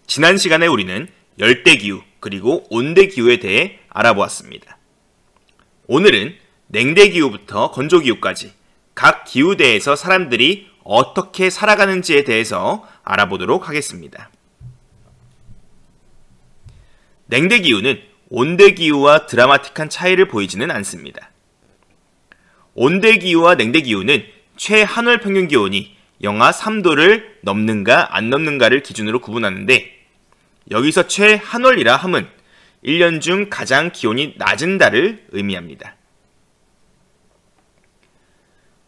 지난 시간에 우리는 열대기후 그리고 온대기후에 대해 알아보았습니다. 오늘은 냉대기후부터 건조기후까지 각 기후대에서 사람들이 어떻게 살아가는지에 대해서 알아보도록 하겠습니다. 냉대기후는 온대기후와 드라마틱한 차이를 보이지는 않습니다. 온대기후와 냉대기후는 최한월 평균기온이 영하 3도를 넘는가 안 넘는가를 기준으로 구분하는데, 여기서 최한월이라 함은 1년 중 가장 기온이 낮은 달을 의미합니다.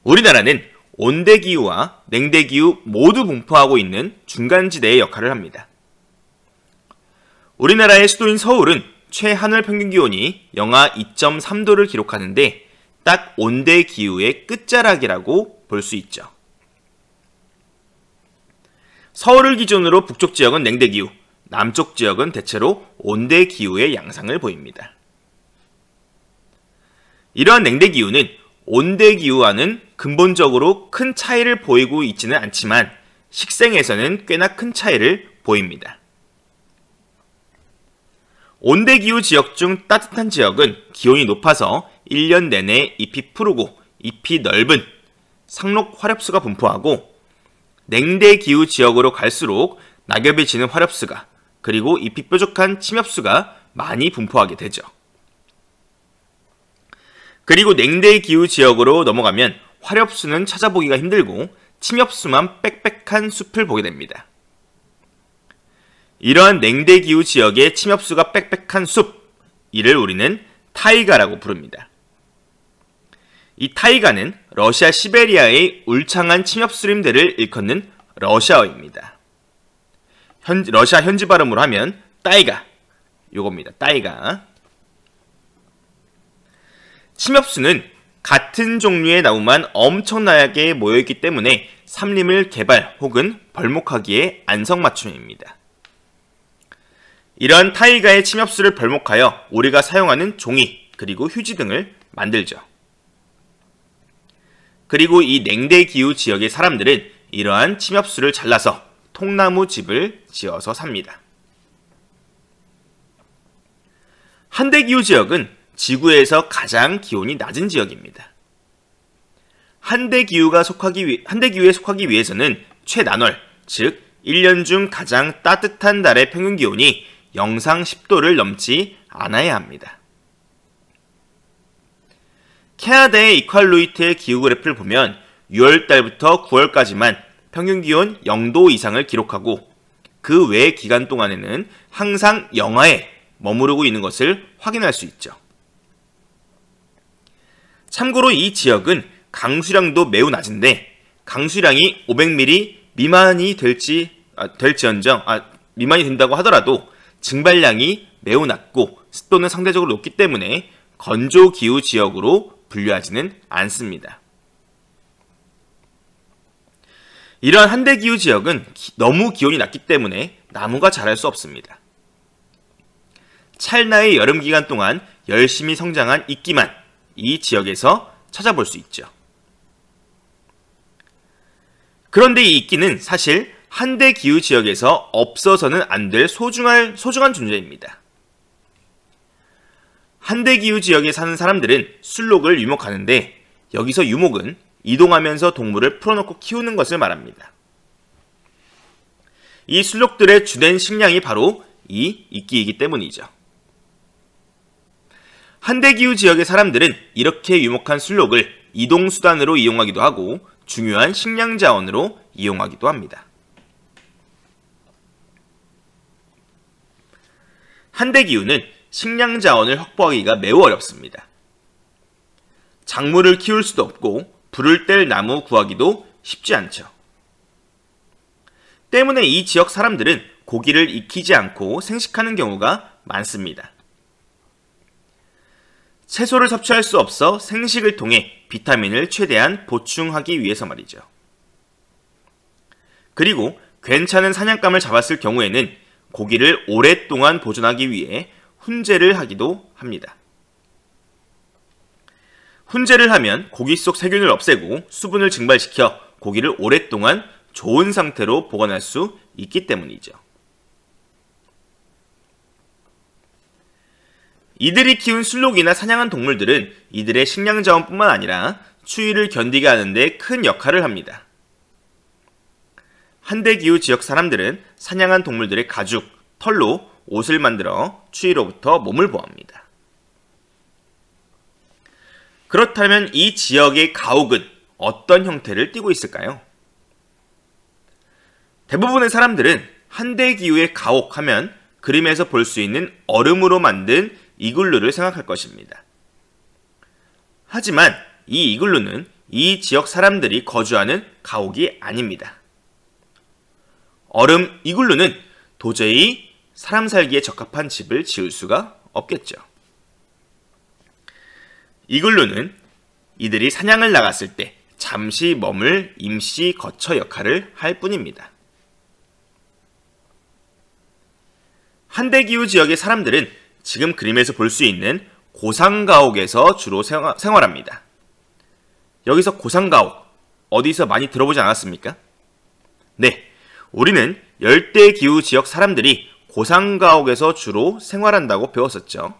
우리나라는 온대기후와 냉대기후 모두 분포하고 있는 중간지대의 역할을 합니다. 우리나라의 수도인 서울은 최한월 평균기온이 영하 2.3도를 기록하는데 딱 온대기후의 끝자락이라고 볼 수 있죠. 서울을 기준으로 북쪽 지역은 냉대기후, 남쪽 지역은 대체로 온대기후의 양상을 보입니다. 이러한 냉대기후는 온대기후와는 근본적으로 큰 차이를 보이고 있지는 않지만 식생에서는 꽤나 큰 차이를 보입니다. 온대기후 지역 중 따뜻한 지역은 기온이 높아서 1년 내내 잎이 푸르고 잎이 넓은 상록 화렵수가 분포하고, 냉대기후 지역으로 갈수록 낙엽이 지는 화렵수가 그리고 잎이 뾰족한 침엽수가 많이 분포하게 되죠. 그리고 냉대기후 지역으로 넘어가면 화렵수는 찾아보기가 힘들고 침엽수만 빽빽한 숲을 보게 됩니다. 이러한 냉대기후 지역의 침엽수가 빽빽한 숲, 이를 우리는 타이가라고 부릅니다. 이 타이가는 러시아 시베리아의 울창한 침엽수림대를 일컫는 러시아어입니다. 러시아 현지 발음으로 하면 따이가, 요겁니다. 따이가. 침엽수는 같은 종류의 나무만 엄청나게 모여있기 때문에 삼림을 개발 혹은 벌목하기에 안성맞춤입니다. 이러한 타이가의 침엽수를 벌목하여 우리가 사용하는 종이 그리고 휴지 등을 만들죠. 그리고 이 냉대기후 지역의 사람들은 이러한 침엽수를 잘라서 통나무 집을 지어서 삽니다. 한대기후 지역은 지구에서 가장 기온이 낮은 지역입니다. 한대기후에 속하기 위해서는 최난월, 즉 1년 중 가장 따뜻한 달의 평균 기온이 영상 10도를 넘지 않아야 합니다. 캐나다의 이퀄루이트의 기후 그래프를 보면 6월달부터 9월까지만 평균 기온 0도 이상을 기록하고 그 외 기간 동안에는 항상 영하에 머무르고 있는 것을 확인할 수 있죠. 참고로 이 지역은 강수량도 매우 낮은데, 강수량이 500mm 미만이 미만이 된다고 하더라도 증발량이 매우 낮고 습도는 상대적으로 높기 때문에 건조기후 지역으로 분류하지는 않습니다. 이러한 한대기후 지역은 너무 기온이 낮기 때문에 나무가 자랄 수 없습니다. 찰나의 여름 기간 동안 열심히 성장한 이끼만 이 지역에서 찾아볼 수 있죠. 그런데 이 이끼는 사실 한대기후 지역에서 없어서는 안 될 소중한 존재입니다. 한대기후 지역에 사는 사람들은 술록을 유목하는데, 여기서 유목은 이동하면서 동물을 풀어놓고 키우는 것을 말합니다. 이 술록들의 주된 식량이 바로 이 이끼이기 때문이죠. 한대기후 지역의 사람들은 이렇게 유목한 술록을 이동수단으로 이용하기도 하고 중요한 식량 자원으로 이용하기도 합니다. 한대기후는 식량 자원을 확보하기가 매우 어렵습니다. 작물을 키울 수도 없고 불을 뗄 나무 구하기도 쉽지 않죠. 때문에 이 지역 사람들은 고기를 익히지 않고 생식하는 경우가 많습니다. 채소를 섭취할 수 없어 생식을 통해 비타민을 최대한 보충하기 위해서 말이죠. 그리고 괜찮은 사냥감을 잡았을 경우에는 고기를 오랫동안 보존하기 위해 훈제를 하기도 합니다. 훈제를 하면 고기 속 세균을 없애고 수분을 증발시켜 고기를 오랫동안 좋은 상태로 보관할 수 있기 때문이죠. 이들이 키운 순록이나 사냥한 동물들은 이들의 식량 자원뿐만 아니라 추위를 견디게 하는데 큰 역할을 합니다. 한대기후 지역 사람들은 사냥한 동물들의 가죽, 털로 옷을 만들어 추위로부터 몸을 보호합니다. 그렇다면 이 지역의 가옥은 어떤 형태를 띠고 있을까요? 대부분의 사람들은 한대기후의 가옥하면 그림에서 볼 수 있는 얼음으로 만든 이글루를 생각할 것입니다. 하지만 이 이글루는 이 지역 사람들이 거주하는 가옥이 아닙니다. 얼음 이글루는 도저히 사람 살기에 적합한 집을 지을 수가 없겠죠. 이글루는 이들이 사냥을 나갔을 때 잠시 머물 임시 거처 역할을 할 뿐입니다. 한대기후 지역의 사람들은 지금 그림에서 볼 수 있는 고상가옥에서 주로 생활합니다. 여기서 고상가옥, 어디서 많이 들어보지 않았습니까? 네, 우리는 열대기후 지역 사람들이 고상가옥에서 주로 생활한다고 배웠었죠.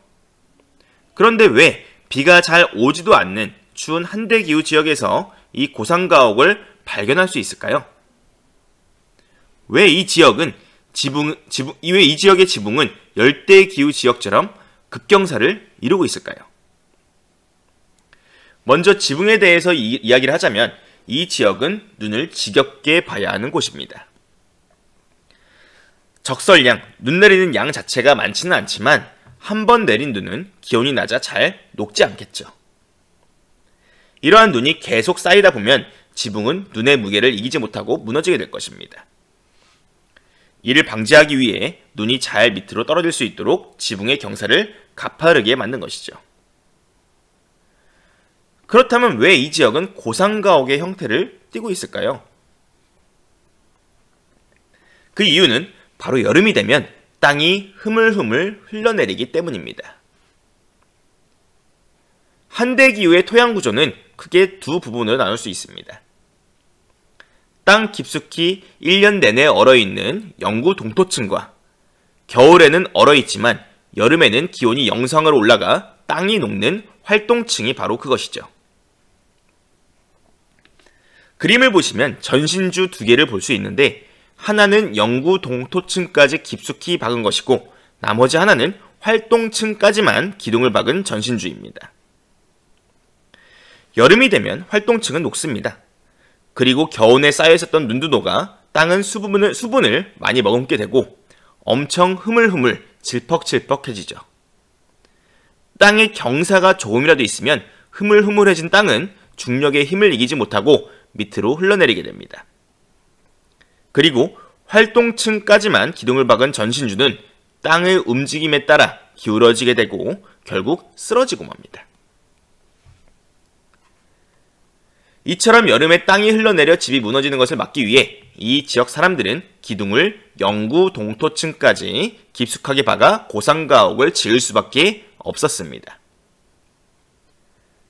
그런데 왜 비가 잘 오지도 않는 추운 한대기후 지역에서 이 고상가옥을 발견할 수 있을까요? 왜 이 지역의 지붕은 열대기후 지역처럼 급경사를 이루고 있을까요? 먼저 지붕에 대해서 이야기를 하자면 이 지역은 눈을 지겹게 봐야 하는 곳입니다. 적설량, 눈 내리는 양 자체가 많지는 않지만 한 번 내린 눈은 기온이 낮아 잘 녹지 않겠죠. 이러한 눈이 계속 쌓이다 보면 지붕은 눈의 무게를 이기지 못하고 무너지게 될 것입니다. 이를 방지하기 위해 눈이 잘 밑으로 떨어질 수 있도록 지붕의 경사를 가파르게 만든 것이죠. 그렇다면 왜 이 지역은 고상가옥의 형태를 띠고 있을까요? 그 이유는 바로 여름이 되면 땅이 흐물흐물 흘러내리기 때문입니다. 한대기후의 토양 구조는 크게 두 부분으로 나눌 수 있습니다. 땅 깊숙이 1년 내내 얼어있는 영구 동토층과 겨울에는 얼어있지만 여름에는 기온이 영상으로 올라가 땅이 녹는 활동층이 바로 그것이죠. 그림을 보시면 전신주 두 개를 볼 수 있는데 하나는 영구 동토층까지 깊숙이 박은 것이고 나머지 하나는 활동층까지만 기둥을 박은 전신주입니다. 여름이 되면 활동층은 녹습니다. 그리고 겨우내 쌓여 있었던 눈도 녹아 땅은 수분을 많이 머금게 되고 엄청 흐물흐물 질퍽질퍽해지죠. 땅에 경사가 조금이라도 있으면 흐물흐물해진 땅은 중력의 힘을 이기지 못하고 밑으로 흘러내리게 됩니다. 그리고 활동층까지만 기둥을 박은 전신주는 땅의 움직임에 따라 기울어지게 되고 결국 쓰러지고 맙니다. 이처럼 여름에 땅이 흘러내려 집이 무너지는 것을 막기 위해 이 지역 사람들은 기둥을 영구 동토층까지 깊숙하게 박아 고상가옥을 지을 수밖에 없었습니다.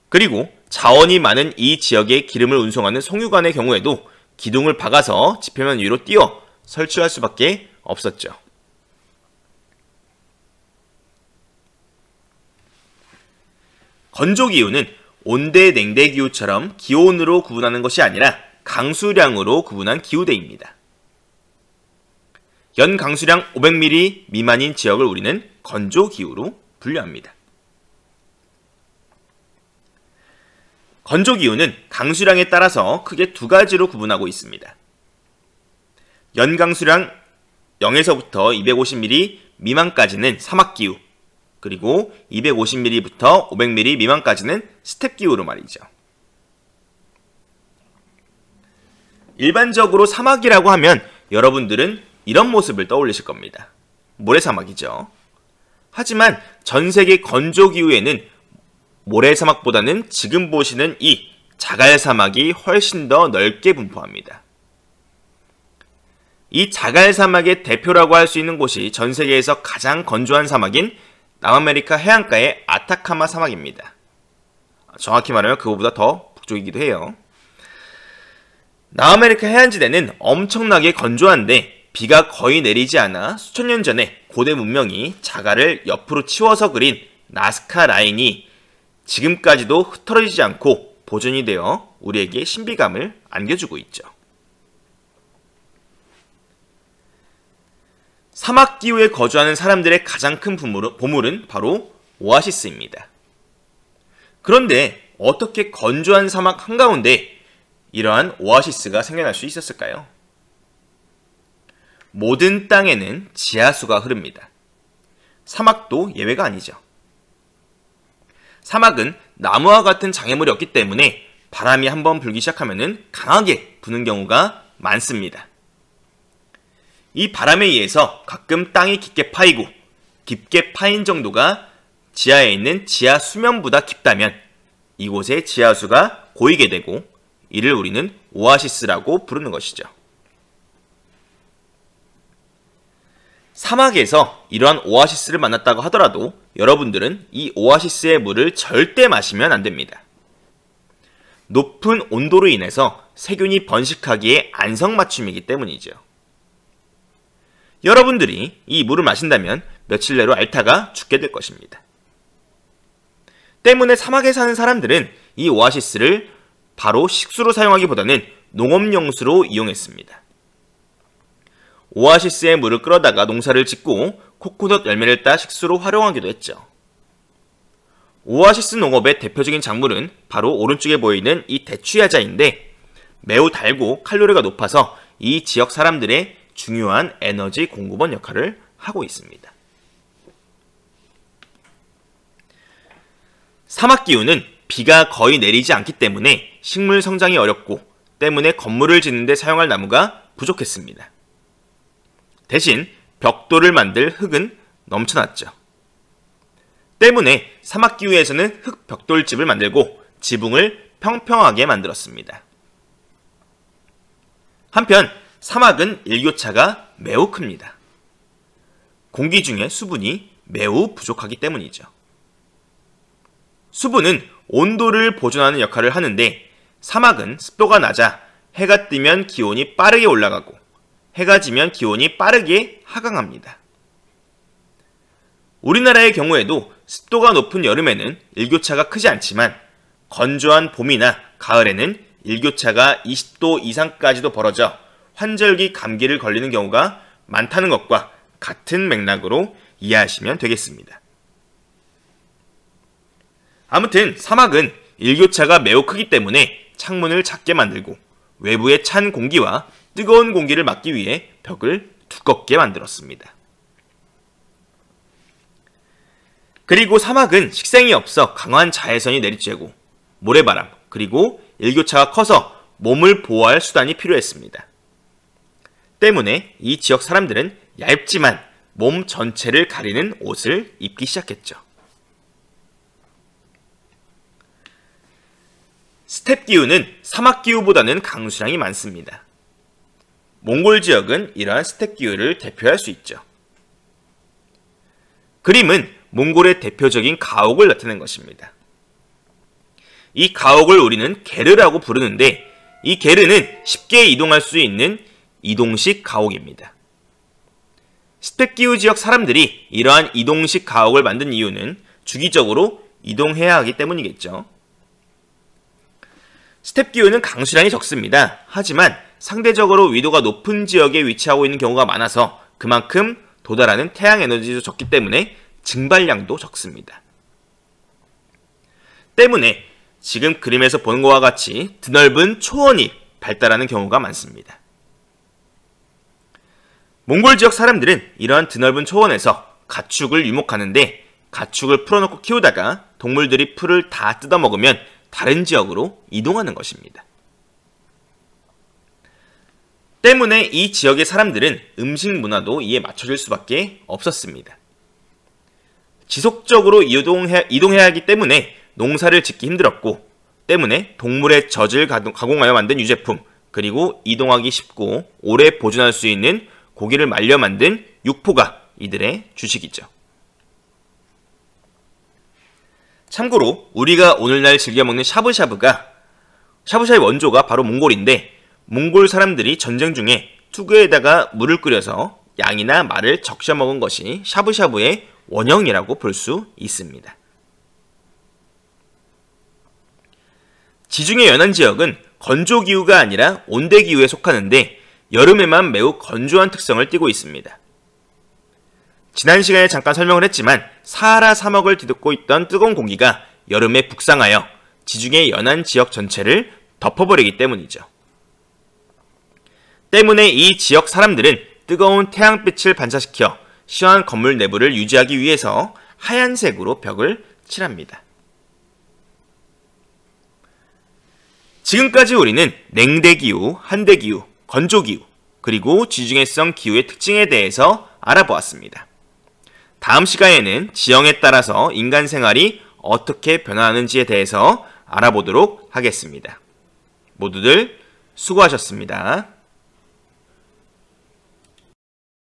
그리고 자원이 많은 이 지역에 기름을 운송하는 송유관의 경우에도 기둥을 박아서 지표면 위로 띄워 설치할 수밖에 없었죠. 건조기후는 온대 냉대기후처럼 기온으로 구분하는 것이 아니라 강수량으로 구분한 기후대입니다. 연 강수량 500mm 미만인 지역을 우리는 건조기후로 분류합니다. 건조기후는 강수량에 따라서 크게 두 가지로 구분하고 있습니다. 연강수량 0에서부터 250mm 미만까지는 사막기후, 그리고 250mm부터 500mm 미만까지는 스텝기후로 말이죠. 일반적으로 사막이라고 하면 여러분들은 이런 모습을 떠올리실 겁니다. 모래사막이죠. 하지만 전 세계 건조기후에는 모래사막보다는 지금 보시는 이 자갈사막이 훨씬 더 넓게 분포합니다. 이 자갈사막의 대표라고 할 수 있는 곳이 전 세계에서 가장 건조한 사막인 남아메리카 해안가의 아타카마 사막입니다. 정확히 말하면 그거보다 더 북쪽이기도 해요. 남아메리카 해안지대는 엄청나게 건조한데 비가 거의 내리지 않아 수천 년 전에 고대 문명이 자갈을 옆으로 치워서 그린 나스카 라인이 지금까지도 흐트러지지 않고 보존이 되어 우리에게 신비감을 안겨주고 있죠. 사막 기후에 거주하는 사람들의 가장 큰 보물은 바로 오아시스입니다. 그런데 어떻게 건조한 사막 한가운데 이러한 오아시스가 생겨날 수 있었을까요? 모든 땅에는 지하수가 흐릅니다. 사막도 예외가 아니죠. 사막은 나무와 같은 장애물이 없기 때문에 바람이 한번 불기 시작하면 강하게 부는 경우가 많습니다. 이 바람에 의해서 가끔 땅이 깊게 파이고 깊게 파인 정도가 지하에 있는 지하 수면보다 깊다면 이곳의 지하수가 고이게 되고 이를 우리는 오아시스라고 부르는 것이죠. 사막에서 이러한 오아시스를 만났다고 하더라도 여러분들은 이 오아시스의 물을 절대 마시면 안 됩니다. 높은 온도로 인해서 세균이 번식하기에 안성맞춤이기 때문이죠. 여러분들이 이 물을 마신다면 며칠 내로 앓다가 죽게 될 것입니다. 때문에 사막에 사는 사람들은 이 오아시스를 바로 식수로 사용하기보다는 농업용수로 이용했습니다. 오아시스의 물을 끌어다가 농사를 짓고 코코넛 열매를 따 식수로 활용하기도 했죠. 오아시스 농업의 대표적인 작물은 바로 오른쪽에 보이는 이 대추야자인데 매우 달고 칼로리가 높아서 이 지역 사람들의 중요한 에너지 공급원 역할을 하고 있습니다. 사막 기후는 비가 거의 내리지 않기 때문에 식물 성장이 어렵고 때문에 건물을 짓는 데 사용할 나무가 부족했습니다. 대신 벽돌을 만들 흙은 넘쳐났죠. 때문에 사막 기후에서는 흙 벽돌집을 만들고 지붕을 평평하게 만들었습니다. 한편 사막은 일교차가 매우 큽니다. 공기 중에 수분이 매우 부족하기 때문이죠. 수분은 온도를 보존하는 역할을 하는데 사막은 습도가 낮아 해가 뜨면 기온이 빠르게 올라가고 해가 지면 기온이 빠르게 하강합니다. 우리나라의 경우에도 습도가 높은 여름에는 일교차가 크지 않지만 건조한 봄이나 가을에는 일교차가 20도 이상까지도 벌어져 환절기 감기를 걸리는 경우가 많다는 것과 같은 맥락으로 이해하시면 되겠습니다. 아무튼 사막은 일교차가 매우 크기 때문에 창문을 작게 만들고 외부의 찬 공기와 뜨거운 공기를 막기 위해 벽을 두껍게 만들었습니다. 그리고 사막은 식생이 없어 강한 자외선이 내리쬐고 모래바람 그리고 일교차가 커서 몸을 보호할 수단이 필요했습니다. 때문에 이 지역 사람들은 얇지만 몸 전체를 가리는 옷을 입기 시작했죠. 스텝 기후는 사막 기후보다는 강수량이 많습니다. 몽골 지역은 이러한 스텝 기후를 대표할 수 있죠. 그림은 몽골의 대표적인 가옥을 나타낸 것입니다. 이 가옥을 우리는 게르라고 부르는데 이 게르는 쉽게 이동할 수 있는 이동식 가옥입니다. 스텝 기후 지역 사람들이 이러한 이동식 가옥을 만든 이유는 주기적으로 이동해야 하기 때문이겠죠. 스텝 기후는 강수량이 적습니다. 하지만 상대적으로 위도가 높은 지역에 위치하고 있는 경우가 많아서 그만큼 도달하는 태양 에너지도 적기 때문에 증발량도 적습니다. 때문에 지금 그림에서 보는 것과 같이 드넓은 초원이 발달하는 경우가 많습니다. 몽골 지역 사람들은 이러한 드넓은 초원에서 가축을 유목하는데 가축을 풀어놓고 키우다가 동물들이 풀을 다 뜯어먹으면 다른 지역으로 이동하는 것입니다. 때문에 이 지역의 사람들은 음식 문화도 이에 맞춰질 수밖에 없었습니다. 지속적으로 이동해야 하기 때문에 농사를 짓기 힘들었고 때문에 동물의 젖을 가공하여 만든 유제품 그리고 이동하기 쉽고 오래 보존할 수 있는 고기를 말려 만든 육포가 이들의 주식이죠. 참고로 우리가 오늘날 즐겨 먹는 샤브샤브의 원조가 바로 몽골인데 몽골 사람들이 전쟁 중에 투구에다가 물을 끓여서 양이나 말을 적셔 먹은 것이 샤브샤브의 원형이라고 볼 수 있습니다. 지중해 연안 지역은 건조기후가 아니라 온대기후에 속하는데 여름에만 매우 건조한 특성을 띠고 있습니다. 지난 시간에 잠깐 설명을 했지만 사하라 사막을 뒤덮고 있던 뜨거운 공기가 여름에 북상하여 지중해 연안 지역 전체를 덮어버리기 때문이죠. 때문에 이 지역 사람들은 뜨거운 태양빛을 반사시켜 시원한 건물 내부를 유지하기 위해서 하얀색으로 벽을 칠합니다. 지금까지 우리는 냉대기후, 한대기후, 건조기후, 그리고 지중해성 기후의 특징에 대해서 알아보았습니다. 다음 시간에는 지형에 따라서 인간 생활이 어떻게 변화하는지에 대해서 알아보도록 하겠습니다. 모두들 수고하셨습니다.